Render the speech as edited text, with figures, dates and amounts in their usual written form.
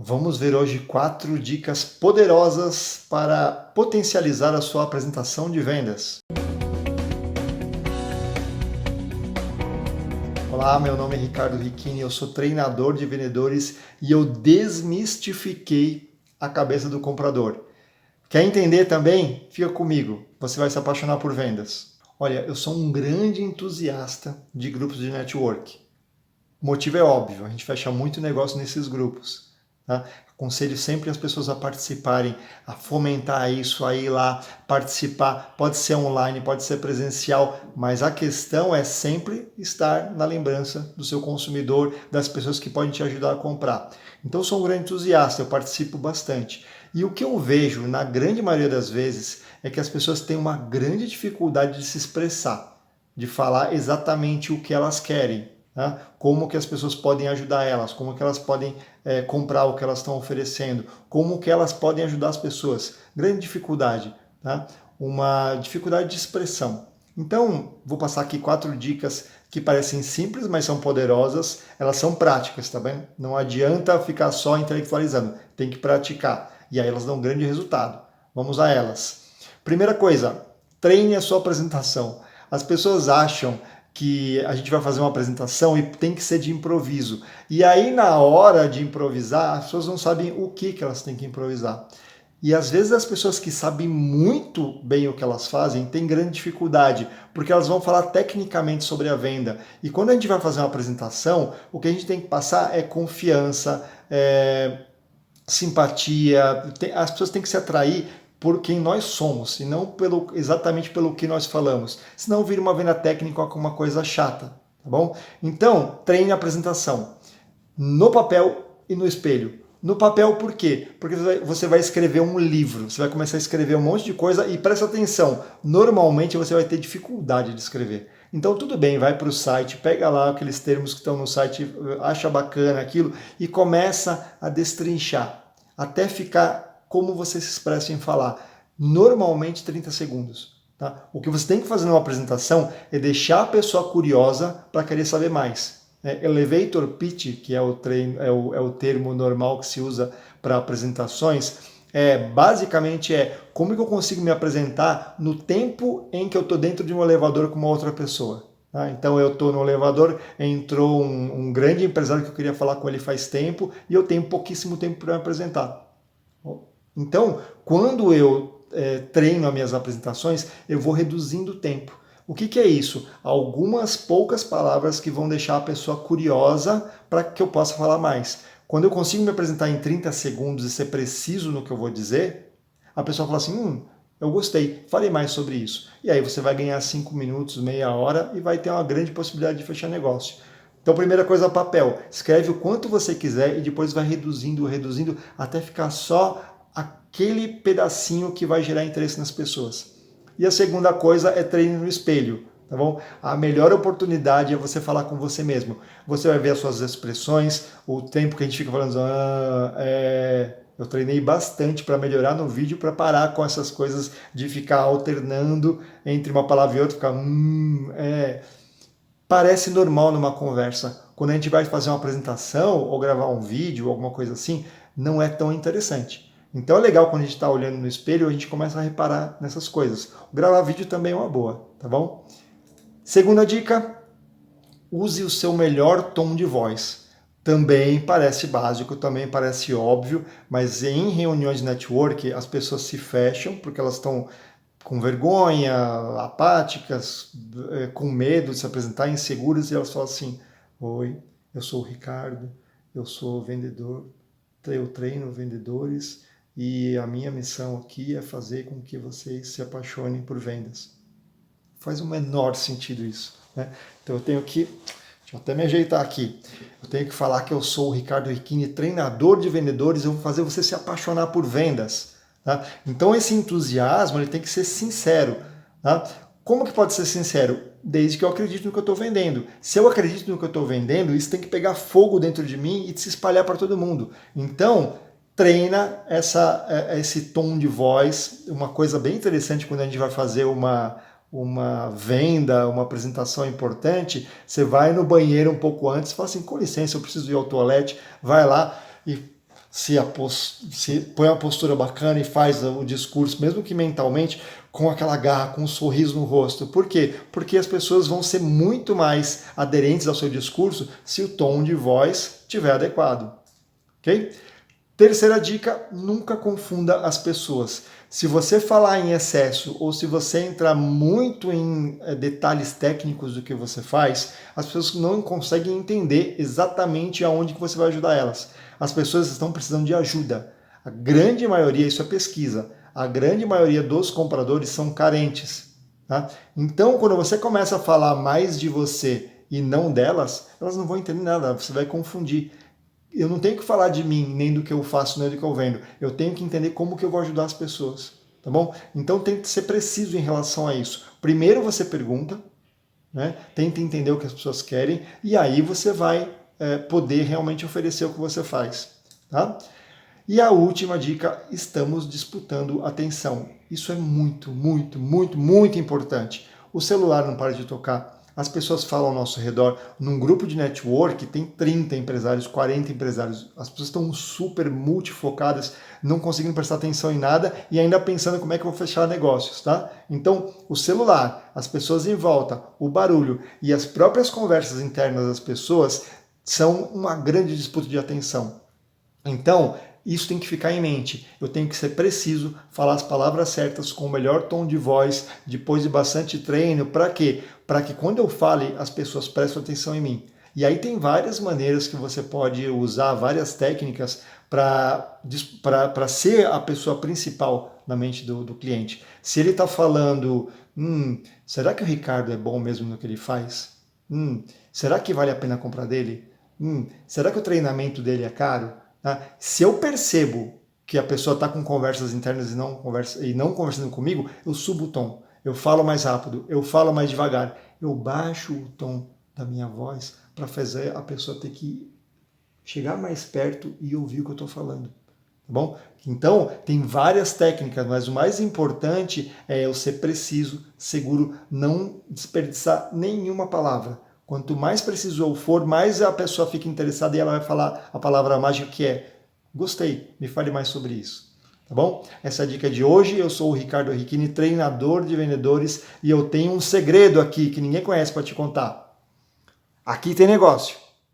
Vamos ver hoje 4 dicas poderosas para potencializar a sua apresentação de vendas. Olá, meu nome é Ricardo Ricchini, eu sou treinador de vendedores e eu desmistifiquei a cabeça do comprador. Quer entender também? Fica comigo, você vai se apaixonar por vendas. Olha, eu sou um grande entusiasta de grupos de network. O motivo é óbvio, a gente fecha muito negócio nesses grupos. Tá? Aconselho sempre as pessoas a participarem, a fomentar isso, a ir lá participar. Pode ser online, pode ser presencial, mas a questão é sempre estar na lembrança do seu consumidor, das pessoas que podem te ajudar a comprar. Então eu sou um grande entusiasta, eu participo bastante. E o que eu vejo, na grande maioria das vezes, é que as pessoas têm uma grande dificuldade de se expressar, de falar exatamente o que elas querem. Né? Como que as pessoas podem ajudar elas, como que elas podem comprar o que elas estão oferecendo, como que elas podem ajudar as pessoas. Grande dificuldade, tá? Uma dificuldade de expressão. Então, vou passar aqui 4 dicas que parecem simples, mas são poderosas. Elas são práticas, tá bem? Não adianta ficar só intelectualizando, tem que praticar. E aí elas dão um grande resultado. Vamos a elas. Primeira coisa, treine a sua apresentação. As pessoas acham que a gente vai fazer uma apresentação e tem que ser de improviso. E aí, na hora de improvisar, as pessoas não sabem o que elas têm que improvisar. E às vezes as pessoas que sabem muito bem o que elas fazem têm grande dificuldade, porque elas vão falar tecnicamente sobre a venda. E quando a gente vai fazer uma apresentação, o que a gente tem que passar é confiança, simpatia, as pessoas têm que se atrair por quem nós somos, e não exatamente pelo que nós falamos. Senão vira uma venda técnica com uma coisa chata, tá bom? Então, treine a apresentação no papel e no espelho. No papel, por quê? Porque você vai escrever um livro, você vai começar a escrever um monte de coisa e presta atenção, normalmente você vai ter dificuldade de escrever. Então tudo bem, vai para o site, pega lá aqueles termos que estão no site, acha bacana aquilo e começa a destrinchar, até ficar como você se expressa em falar. Normalmente 30 segundos. Tá? O que você tem que fazer numa apresentação é deixar a pessoa curiosa para querer saber mais. Elevator pitch, que é o termo normal que se usa para apresentações, basicamente como que eu consigo me apresentar no tempo em que eu estou dentro de um elevador com uma outra pessoa. Tá? Então eu estou no elevador, entrou um grande empresário que eu queria falar com ele faz tempo e eu tenho pouquíssimo tempo para me apresentar. Então, quando eu treino as minhas apresentações, eu vou reduzindo o tempo. O que é isso? Algumas poucas palavras que vão deixar a pessoa curiosa para que eu possa falar mais. Quando eu consigo me apresentar em 30 segundos e ser preciso no que eu vou dizer, a pessoa fala assim, eu gostei, falei mais sobre isso. E aí você vai ganhar 5 minutos, meia hora e vai ter uma grande possibilidade de fechar negócio. Então, primeira coisa, papel. Escreve o quanto você quiser e depois vai reduzindo, até ficar só aquele pedacinho que vai gerar interesse nas pessoas. E a segunda coisa é treine no espelho, tá bom? A melhor oportunidade é você falar com você mesmo. Você vai ver as suas expressões, o tempo que a gente fica falando, eu treinei bastante para melhorar no vídeo, para parar com essas coisas de ficar alternando entre uma palavra e outra, ficar, Parece normal numa conversa. Quando a gente vai fazer uma apresentação ou gravar um vídeo, alguma coisa assim, não é tão interessante. Então é legal quando a gente está olhando no espelho, a gente começa a reparar nessas coisas. Gravar vídeo também é uma boa, tá bom? Segunda dica, use o seu melhor tom de voz. Também parece básico, também parece óbvio, mas em reuniões de network as pessoas se fecham porque elas estão com vergonha, apáticas, com medo de se apresentar, inseguras, e elas falam assim, oi, eu sou o Ricardo, eu sou vendedor, eu treino vendedores e a minha missão aqui é fazer com que vocês se apaixonem por vendas. Faz o menor sentido isso, né? Então eu tenho que, deixa eu até me ajeitar aqui, eu tenho que falar que eu sou o Ricardo Ricchini, treinador de vendedores, eu vou fazer você se apaixonar por vendas. Tá? Então esse entusiasmo ele tem que ser sincero. Tá? Como que pode ser sincero? Desde que eu acredito no que eu estou vendendo. Se eu acredito no que eu estou vendendo, isso tem que pegar fogo dentro de mim e se espalhar para todo mundo. Então, treina esse tom de voz. Uma coisa bem interessante quando a gente vai fazer uma venda, uma apresentação importante, você vai no banheiro um pouco antes, fala assim, com licença, eu preciso ir ao toalete, vai lá e se põe uma postura bacana e faz o discurso, mesmo que mentalmente, com aquela garra, com um sorriso no rosto. Por quê? Porque as pessoas vão ser muito mais aderentes ao seu discurso se o tom de voz estiver adequado. Ok? Terceira dica, nunca confunda as pessoas. Se você falar em excesso ou se você entrar muito em detalhes técnicos do que você faz, as pessoas não conseguem entender exatamente aonde que você vai ajudar elas. As pessoas estão precisando de ajuda. A grande maioria, isso é pesquisa, a grande maioria dos compradores são carentes. Tá? Então, quando você começa a falar mais de você e não delas, elas não vão entender nada, você vai confundir. Eu não tenho que falar de mim, nem do que eu faço, nem do que eu vendo. Eu tenho que entender como que eu vou ajudar as pessoas, tá bom? Então tem que ser preciso em relação a isso. Primeiro você pergunta, né? Tenta entender o que as pessoas querem e aí você vai poder realmente oferecer o que você faz, tá? E a última dica, estamos disputando atenção. Isso é muito, muito, muito, muito importante. O celular não para de tocar. As pessoas falam ao nosso redor. Num grupo de network tem 30 empresários, 40 empresários. As pessoas estão super multifocadas, não conseguindo prestar atenção em nada e ainda pensando como é que eu vou fechar negócios, tá? Então, o celular, as pessoas em volta, o barulho e as próprias conversas internas das pessoas são uma grande disputa de atenção. Então, isso tem que ficar em mente. Eu tenho que ser preciso, falar as palavras certas com o melhor tom de voz, depois de bastante treino. Para quê? Para que quando eu fale, as pessoas prestem atenção em mim. E aí tem várias maneiras que você pode usar, várias técnicas para ser a pessoa principal na mente do cliente. Se ele está falando, será que o Ricardo é bom mesmo no que ele faz? Será que vale a pena comprar dele? Será que o treinamento dele é caro? Se eu percebo que a pessoa está com conversas internas e não conversando comigo, eu subo o tom, eu falo mais rápido, eu falo mais devagar, eu baixo o tom da minha voz para fazer a pessoa ter que chegar mais perto e ouvir o que eu estou falando. Tá bom? Então, tem várias técnicas, mas o mais importante é eu ser preciso, seguro, não desperdiçar nenhuma palavra. Quanto mais preciso eu for, mais a pessoa fica interessada e ela vai falar a palavra mágica que é gostei, me fale mais sobre isso. Tá bom? Essa é a dica de hoje. Eu sou o Ricardo Ricchini, treinador de vendedores, e eu tenho um segredo aqui que ninguém conhece para te contar. Aqui tem negócio.